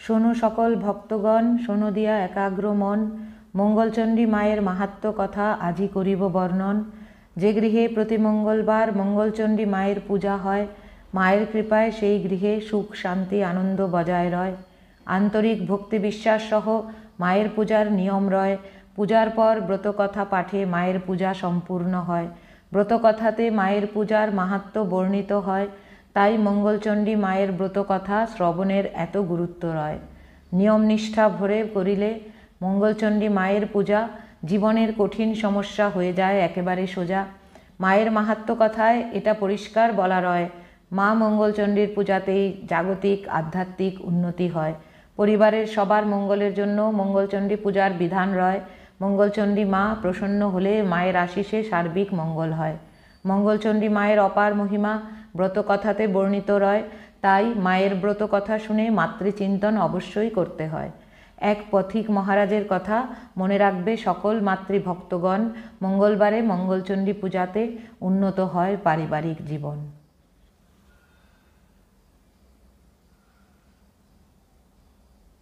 শোনো সকল ভক্তগণ, শোনো দিয়া একাগ্র মন, মঙ্গলচণ্ডী মায়ের মাহাত্ম্য কথা আজি করিব বর্ণন। যে গৃহে প্রতি মঙ্গলবার মঙ্গলচণ্ডী মায়ের পূজা হয়, মায়ের কৃপায় সেই গৃহে সুখ শান্তি আনন্দ বজায় রয়। আন্তরিক ভক্তি বিশ্বাস সহ মায়ের পূজার নিয়ম রয়। পূজার পর ব্রতকথা পাঠে মায়ের পূজা সম্পূর্ণ হয়। ব্রতকথাতে মায়ের পূজার মাহাত্ম্য বর্ণিত হয়, তাই মঙ্গলচণ্ডী মায়ের ব্রতকথা শ্রবণের এত গুরুত্ব রয়। নিয়ম নিষ্ঠা ভরে করিলে মঙ্গলচণ্ডী মায়ের পূজা জীবনের কঠিন সমস্যা হয়ে যায় একেবারে সোজা। মায়ের মাহাত্ম্য কথায় এটা পরিষ্কার বলা রয়, মা মঙ্গলচণ্ডীর পূজাতেই জাগতিক আধ্যাত্মিক উন্নতি হয়। পরিবারের সবার মঙ্গলের জন্য মঙ্গলচণ্ডী পূজার বিধান রয়। মঙ্গলচণ্ডী মা প্রসন্ন হলে মায়ের আশিসে সার্বিক মঙ্গল হয়। মঙ্গলচণ্ডী মায়ের অপার মহিমা ব্রতকথাতে বর্ণিত রয়, তাই মায়ের ব্রতকথা শুনে মাতৃচিন্তন অবশ্যই করতে হয়। এক পথিক মহারাজের কথা মনে রাখবে সকল মাতৃভক্তগণ। মঙ্গলবারে মঙ্গলচণ্ডী পূজাতে উন্নত হয় পারিবারিক জীবন।